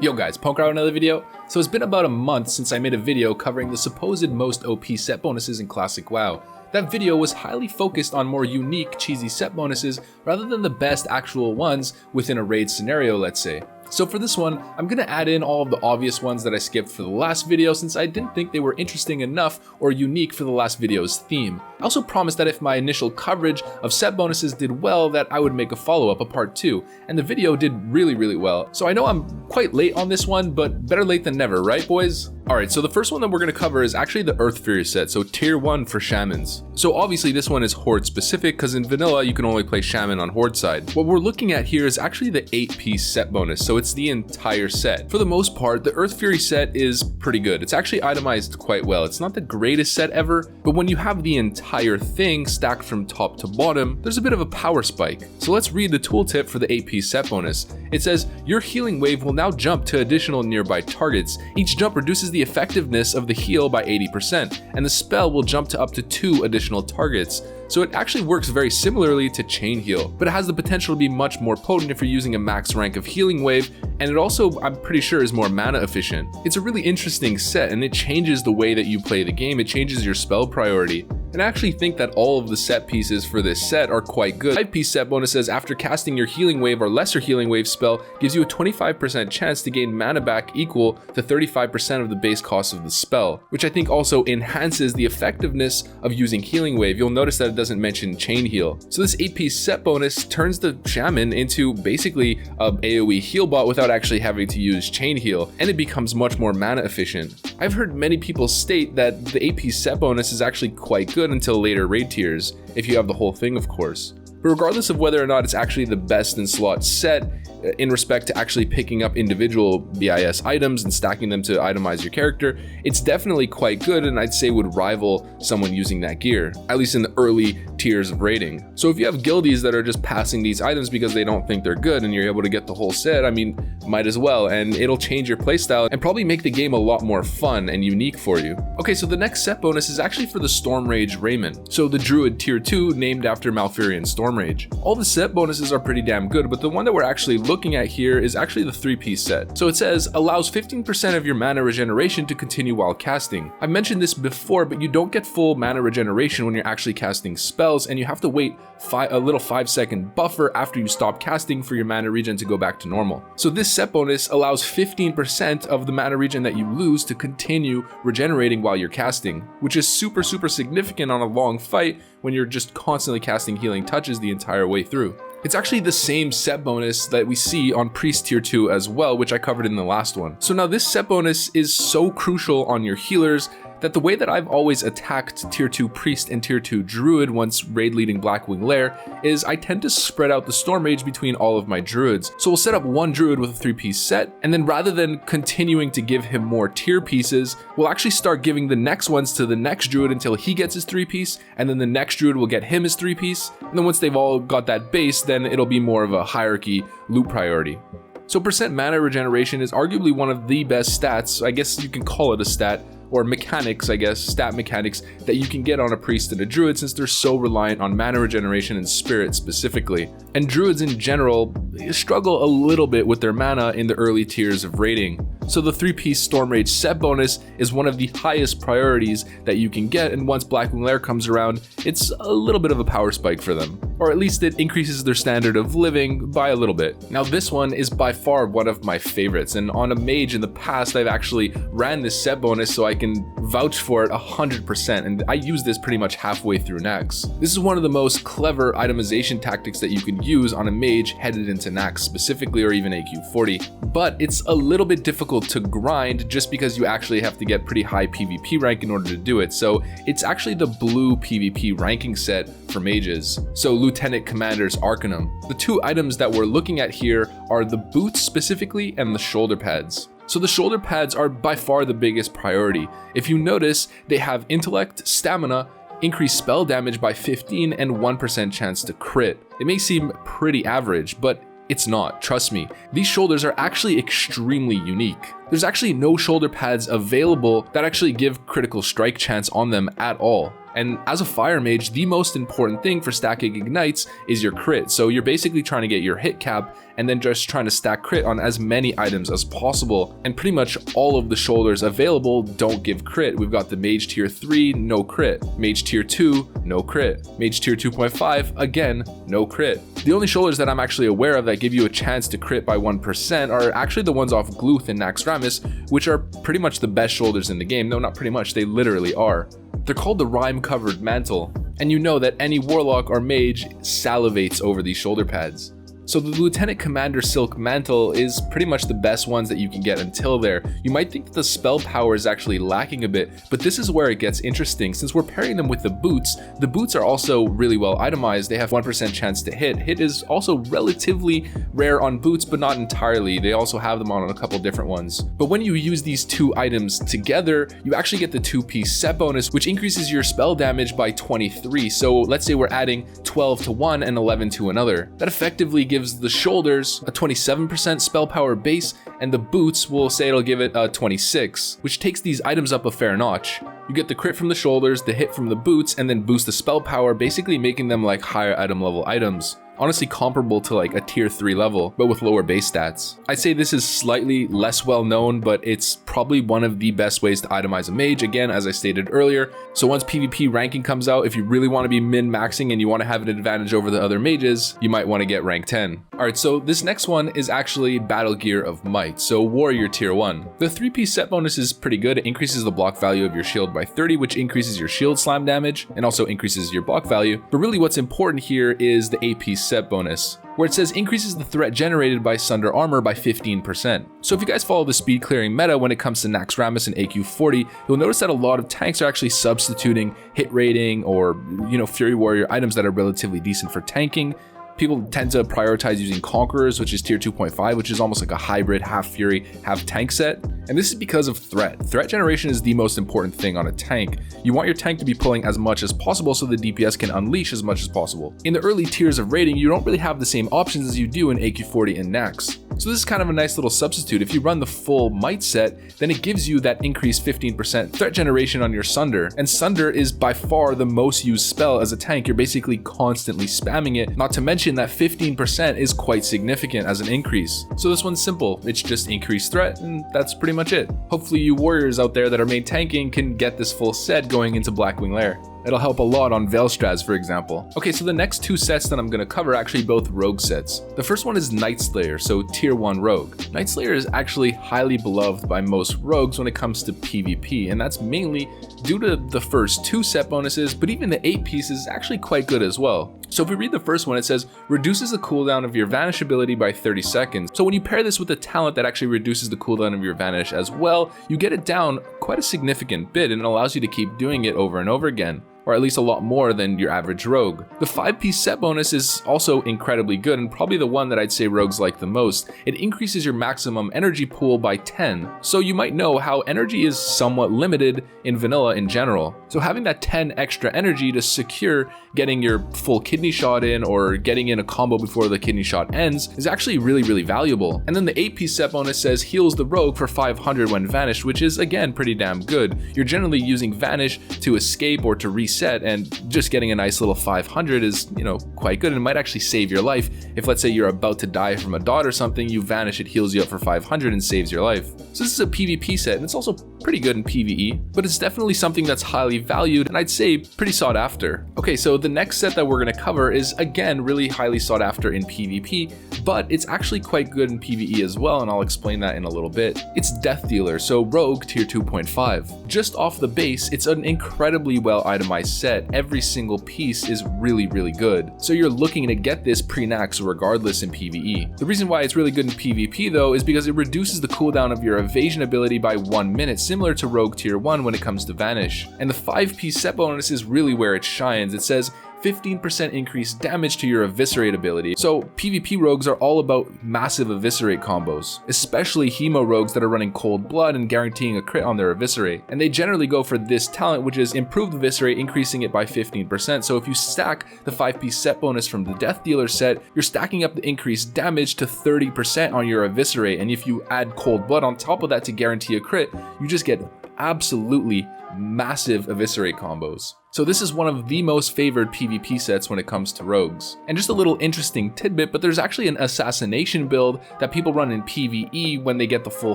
Yo guys, Punkrat with another video. So it's been about a month since I made a video covering the supposed most OP set bonuses in Classic WoW. That video was highly focused on more unique, cheesy set bonuses rather than the best actual ones within a raid scenario, let's say. So for this one, I'm gonna add in all of the obvious ones that I skipped for the last video since I didn't think they were interesting enough or unique for the last video's theme. I also promised that if my initial coverage of set bonuses did well, that I would make a follow-up, a part 2, and the video did really well. So I know I'm quite late on this one, but better late than never, right boys? Alright, so the first one that we're gonna cover is actually the Earth Fury set, so tier 1 for shamans. So obviously this one is horde specific because in vanilla you can only play shaman on horde side. What we're looking at here is actually the 8-piece set bonus, so it's the entire set. For the most part, the Earth Fury set is pretty good. It's actually itemized quite well. It's not the greatest set ever, but when you have the entire thing stacked from top to bottom, there's a bit of a power spike. So let's read the tooltip for the 8-piece set bonus. It says, your healing wave will now jump to additional nearby targets. Each jump reduces the effectiveness of the heal by 80%, and the spell will jump to up to 2 additional targets. So it actually works very similarly to Chain Heal, but it has the potential to be much more potent if you're using a max rank of healing wave, and it also, I'm pretty sure, is more mana efficient. It's a really interesting set, and it changes the way that you play the game. It changes your spell priority. And I actually think that all of the set pieces for this set are quite good. 5-piece set bonus says after casting your healing wave or lesser healing wave spell gives you a 25% chance to gain mana back equal to 35% of the base cost of the spell, which I think also enhances the effectiveness of using healing wave. You'll notice that it doesn't mention Chain Heal. So this 8-piece set bonus turns the shaman into basically a AoE heal bot without actually having to use Chain Heal, and it becomes much more mana efficient. I've heard many people state that the 8-piece set bonus is actually quite good until later raid tiers, if you have the whole thing of course. But regardless of whether or not it's actually the best in slot set, in respect to actually picking up individual BIS items and stacking them to itemize your character, it's definitely quite good and I'd say would rival someone using that gear, at least in the early tiers of raiding. So if you have guildies that are just passing these items because they don't think they're good and you're able to get the whole set, I mean, might as well, and it'll change your playstyle and probably make the game a lot more fun and unique for you. Okay, so the next set bonus is actually for the Storm Rage Raymond, so the Druid tier 2 named after Malfurion Storm Rage. All the set bonuses are pretty damn good, but the one that we're actually looking at here is actually the 3-piece set. So it says, allows 15% of your mana regeneration to continue while casting. I mentioned this before, but you don't get full mana regeneration when you're actually casting spells, and you have to wait a little 5-second buffer after you stop casting for your mana regen to go back to normal. So this set bonus allows 15% of the mana regen that you lose to continue regenerating while you're casting, which is super significant on a long fight when you're just constantly casting healing touches the entire way through. It's actually the same set bonus that we see on Priest tier 2 as well, which I covered in the last one. So now this set bonus is so crucial on your healers that the way that I've always attacked tier 2 Priest and tier 2 Druid once raid leading Blackwing Lair is I tend to spread out the Storm Rage between all of my Druids. So we'll set up one Druid with a 3-piece set, and then rather than continuing to give him more tier pieces, we'll actually start giving the next ones to the next Druid until he gets his 3-piece, and then the next Druid will get him his 3-piece, and then once they've all got that base, then it'll be more of a hierarchy loot priority. So percent mana regeneration is arguably one of the best stats, I guess you can call it a stat, or mechanics, I guess, stat mechanics that you can get on a Priest and a Druid since they're so reliant on mana regeneration and spirit specifically. And Druids in general struggle a little bit with their mana in the early tiers of raiding. So the 3-piece Storm Rage set bonus is one of the highest priorities that you can get, and once Blackwing Lair comes around, it's a little bit of a power spike for them. Or at least it increases their standard of living by a little bit. Now this one is by far one of my favorites, and on a mage in the past I've actually ran this set bonus so I can vouch for it 100%, and I use this pretty much halfway through Nax. This is one of the most clever itemization tactics that you can use on a mage headed into Nax specifically, or even AQ40, but it's a little bit difficult to grind just because you actually have to get pretty high PvP rank in order to do it. So it's actually the blue PvP ranking set for mages. So Lieutenant Commander's Arcanum. The two items that we're looking at here are the boots specifically and the shoulder pads. So the shoulder pads are by far the biggest priority. If you notice, they have intellect, stamina, increased spell damage by 15 and 1% chance to crit. It may seem pretty average, but it's not, trust me. These shoulders are actually extremely unique. There's actually no shoulder pads available that actually give critical strike chance on them at all. And as a fire mage, the most important thing for stacking ignites is your crit. So you're basically trying to get your hit cap and then just trying to stack crit on as many items as possible. And pretty much all of the shoulders available don't give crit. We've got the Mage Tier 3, no crit. Mage Tier 2, no crit. Mage Tier 2.5, again, no crit. The only shoulders that I'm actually aware of that give you a chance to crit by 1% are actually the ones off Gluth and Naxxramas, which are pretty much the best shoulders in the game. No, not pretty much, they literally are. They're called the Rime-Covered Mantle, and you know that any Warlock or Mage salivates over these shoulder pads. So the Lieutenant Commander Silk Mantle is pretty much the best ones that you can get until there. You might think that the spell power is actually lacking a bit, but this is where it gets interesting. Since we're pairing them with the boots are also really well itemized. They have 1% chance to hit. Hit is also relatively rare on boots, but not entirely. They also have them on a couple different ones. But when you use these two items together, you actually get the 2-piece set bonus, which increases your spell damage by 23. So let's say we're adding 12 to one and 11 to another. That effectively gives the shoulders a 27% spell power base, and the boots will say it'll give it a 26, which takes these items up a fair notch. You get the crit from the shoulders, the hit from the boots, and then boost the spell power, basically making them like higher item level items. Honestly comparable to like a tier 3 level, but with lower base stats. I'd say this is slightly less well known, but it's probably one of the best ways to itemize a mage, again, as I stated earlier. So once PvP ranking comes out, if you really want to be min-maxing and you want to have an advantage over the other mages, you might want to get rank 10. Alright, so this next one is actually Battle Gear of Might, so Warrior Tier 1. The 3-piece set bonus is pretty good. It increases the block value of your shield by 30, which increases your shield slam damage and also increases your block value. But really what's important here is the 8-piece set bonus, where it says increases the threat generated by Sunder armor by 15%. So if you guys follow the speed clearing meta when it comes to Naxxramas and AQ40, you'll notice that a lot of tanks are actually substituting hit rating or, Fury Warrior items that are relatively decent for tanking. People tend to prioritize using Conquerors, which is tier 2.5, which is almost like a hybrid half Fury, half tank set. And this is because of threat. Threat generation is the most important thing on a tank. You want your tank to be pulling as much as possible so the DPS can unleash as much as possible. In the early tiers of rating, you don't really have the same options as you do in AQ40 and Nax. So this is kind of a nice little substitute. If you run the full Might set, then it gives you that increased 15% threat generation on your Sunder. And Sunder is by far the most used spell as a tank. You're basically constantly spamming it. Not to mention that 15% is quite significant as an increase. So this one's simple. It's just increased threat, and that's pretty much it. Hopefully you warriors out there that are main tanking can get this full set going into Blackwing Lair. It'll help a lot on Veil Strats, for example. Okay, so the next two sets that I'm going to cover are actually both rogue sets. The first one is Nightslayer, so tier 1 rogue. Nightslayer is actually highly beloved by most rogues when it comes to PvP, and that's mainly due to the first two set bonuses, but even the 8-piece is actually quite good as well. So if we read the first one, it says, reduces the cooldown of your Vanish ability by 30 seconds. So when you pair this with a talent that actually reduces the cooldown of your Vanish as well, you get it down quite a significant bit, and it allows you to keep doing it over and over again, or at least a lot more than your average rogue. The 5-piece set bonus is also incredibly good, and probably the one that I'd say rogues like the most. It increases your maximum energy pool by 10. So you might know how energy is somewhat limited in vanilla in general. So having that 10 extra energy to secure getting your full kidney shot in or getting in a combo before the kidney shot ends is actually really, really valuable. And then the 8-piece set bonus says heals the rogue for 500 when vanished, which is again pretty damn good. You're generally using vanish to escape or to reset, and just getting a nice little 500 is, quite good, and it might actually save your life. If let's say you're about to die from a dot or something, you vanish, it heals you up for 500 and saves your life. So this is a PvP set, and it's also pretty good in PvE, but it's definitely something that's highly valued and I'd say pretty sought after. Okay, so the next set that we're going to cover is again really highly sought after in PvP, but it's actually quite good in PvE as well, and I'll explain that in a little bit. It's Death Dealer, so Rogue tier 2.5. Just off the base, it's an incredibly well itemized set. Every single piece is really, really good. So you're looking to get this pre-Nax regardless in PvE. The reason why it's really good in PvP though is because it reduces the cooldown of your evasion ability by 1 minute, similar to Rogue tier 1 when it comes to Vanish. And the 5-piece set bonus is really where it shines. It says 15% increased damage to your eviscerate ability. So PvP rogues are all about massive eviscerate combos, especially hemo rogues that are running cold blood and guaranteeing a crit on their eviscerate. And they generally go for this talent, which is improved eviscerate, increasing it by 15%. So if you stack the 5-piece set bonus from the Death Dealer set, you're stacking up the increased damage to 30% on your eviscerate. And if you add cold blood on top of that to guarantee a crit, you just get absolutely massive eviscerate combos. So this is one of the most favored PvP sets when it comes to rogues. And just a little interesting tidbit, but there's actually an assassination build that people run in PvE when they get the full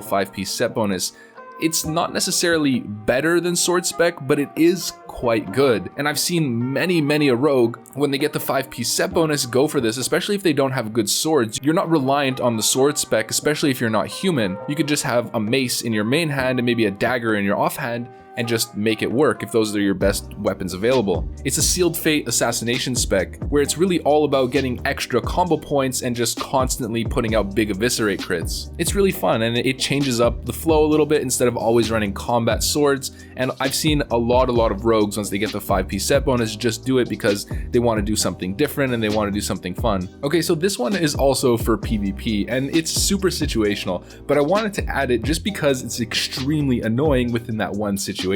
5-piece set bonus. It's not necessarily better than sword spec, but it is quite good. And I've seen many a rogue, when they get the 5-piece set bonus, go for this, especially if they don't have good swords. You're not reliant on the sword spec, especially if you're not human. You could just have a mace in your main hand and maybe a dagger in your offhand, and just make it work if those are your best weapons available. It's a sealed fate assassination spec, where it's really all about getting extra combo points and just constantly putting out big eviscerate crits. It's really fun, and it changes up the flow a little bit instead of always running combat swords. And I've seen a lot of rogues, once they get the 5-piece set bonus, just do it because they want to do something different and they want to do something fun. Okay, so this one is also for PvP, and it's super situational, but I wanted to add it just because it's extremely annoying within that one situation.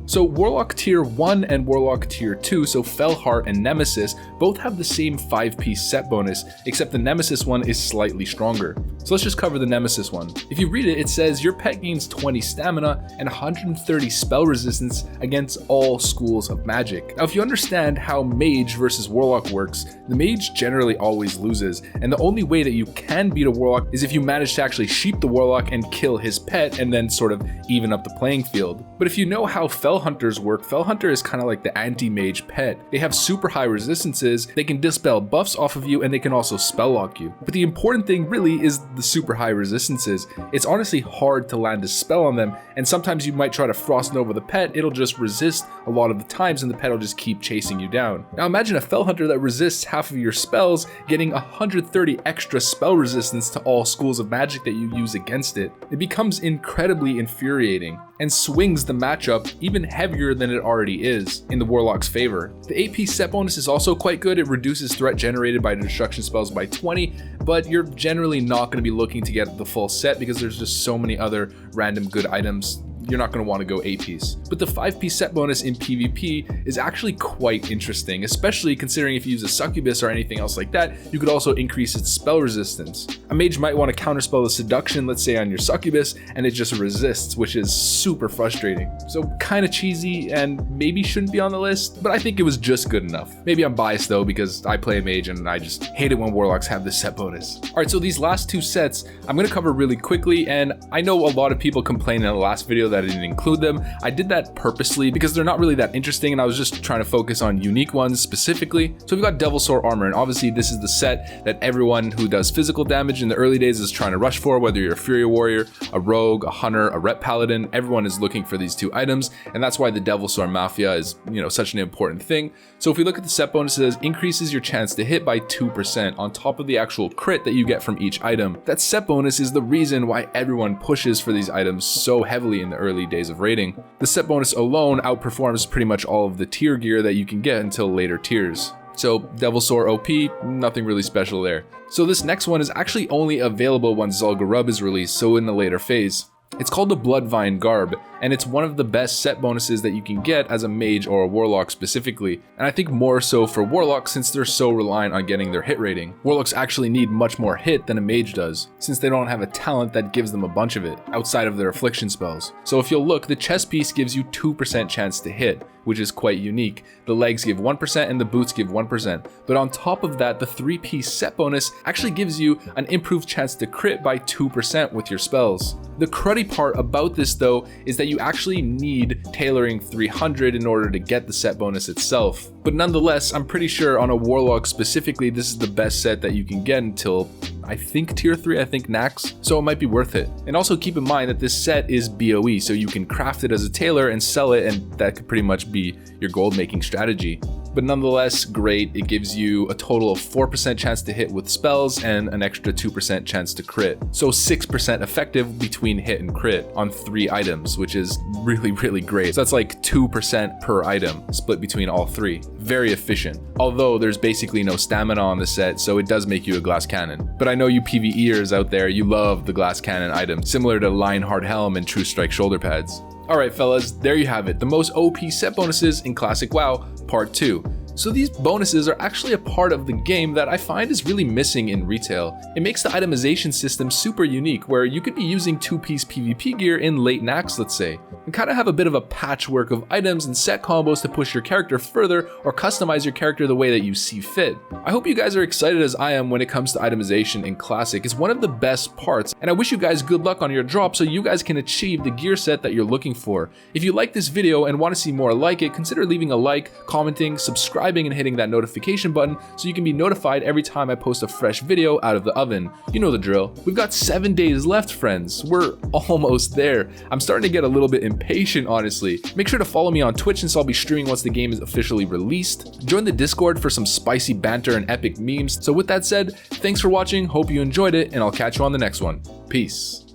So Warlock Tier 1 and Warlock Tier 2, so Fellheart and Nemesis, both have the same 5-piece set bonus, except the Nemesis one is slightly stronger. So let's just cover the Nemesis one. If you read it, it says your pet gains 20 stamina and 130 spell resistance against all schools of magic. Now if you understand how mage versus warlock works, the mage generally always loses, and the only way that you can beat a warlock is if you manage to actually sheep the warlock and kill his pet and then sort of even up the playing field. But if you know how Fell Hunters work, Fell Hunter is kind of like the anti-mage pet. They have super high resistances, they can dispel buffs off of you, and they can also spell lock you. But the important thing really is the super high resistances. It's honestly hard to land a spell on them, and sometimes you might try to Frost Nova the pet, it'll just resist a lot of the times and the pet will just keep chasing you down. Now imagine a Fell Hunter that resists half of your spells, getting 130 extra spell resistance to all schools of magic that you use against it. It becomes incredibly infuriating and swings the matchup even heavier than it already is in the Warlock's favor. The 8-piece set bonus is also quite good. It reduces threat generated by destruction spells by 20, but you're generally not going to be looking to get the full set because there's just so many other random good items. You're not going to want to go 8-piece. But the 5-piece set bonus in PvP is actually quite interesting, especially considering if you use a succubus or anything else like that, you could also increase its spell resistance. A mage might want to counterspell the seduction, let's say on your succubus, and it just resists, which is super frustrating. So kind of cheesy and maybe shouldn't be on the list, but I think it was just good enough. Maybe I'm biased though because I play a mage and I just hate it when warlocks have this set bonus. Alright, so these last two sets I'm going to cover really quickly, and I know a lot of people complained in the last video that I didn't include them. I did that purposely because they're not really that interesting and I was just trying to focus on unique ones specifically. So we've got Devilsaur Armor, and obviously this is the set that everyone who does physical damage in the early days is trying to rush for, whether you're a Fury Warrior, a Rogue, a Hunter, a Rep Paladin, everyone is looking for these two items, and that's why the Devilsaur Mafia is, such an important thing. So if we look at the set bonus, it says increases your chance to hit by 2% on top of the actual crit that you get from each item. That set bonus is the reason why everyone pushes for these items so heavily in the early days of raiding. The set bonus alone outperforms pretty much all of the tier gear that you can get until later tiers. So Devilsaur OP, nothing really special there. So this next one is actually only available once Zul'Gurub is released, so in the later phase. It's called the Bloodvine Garb, and it's one of the best set bonuses that you can get as a mage or a warlock specifically, and I think more so for warlocks since they're so reliant on getting their hit rating. Warlocks actually need much more hit than a mage does, since they don't have a talent that gives them a bunch of it, outside of their affliction spells. So if you'll look, the chest piece gives you 2% chance to hit, which is quite unique. The legs give 1% and the boots give 1%, but on top of that, the 3-piece set bonus actually gives you an improved chance to crit by 2% with your spells. The cruddy part about this though is that you actually need tailoring 300 in order to get the set bonus itself. But nonetheless, I'm pretty sure on a warlock specifically, this is the best set that you can get until I think tier 3, I think Nax, so it might be worth it. And also keep in mind that this set is BOE, so you can craft it as a tailor and sell it, and that could pretty much be your gold making strategy. But nonetheless, great. It gives you a total of 4% chance to hit with spells and an extra 2% chance to crit. So 6% effective between hit and crit on 3 items, which is really, really great. So that's like 2% per item split between all 3. Very efficient. Although there's basically no stamina on the set, so it does make you a glass cannon. But I know you PvEers out there, you love the glass cannon item, similar to Lionheart Helm and True Strike shoulder pads. Alright fellas, there you have it, the most OP set bonuses in Classic WoW Part 2. So these bonuses are actually a part of the game that I find is really missing in retail. It makes the itemization system super unique, where you could be using 2-piece PvP gear in late Nax, let's say, and kind of have a bit of a patchwork of items and set combos to push your character further or customize your character the way that you see fit. I hope you guys are excited as I am when it comes to itemization in Classic. It's one of the best parts, and I wish you guys good luck on your drop so you guys can achieve the gear set that you're looking for. If you like this video and want to see more like it, consider leaving a like, commenting, subscribing, and hitting that notification button so you can be notified every time I post a fresh video out of the oven. You know the drill. We've got 7 days left, friends. We're almost there. I'm starting to get a little bit impatient, honestly. Make sure to follow me on Twitch since I'll be streaming once the game is officially released. Join the Discord for some spicy banter and epic memes. So with that said, thanks for watching, hope you enjoyed it, and I'll catch you on the next one. Peace.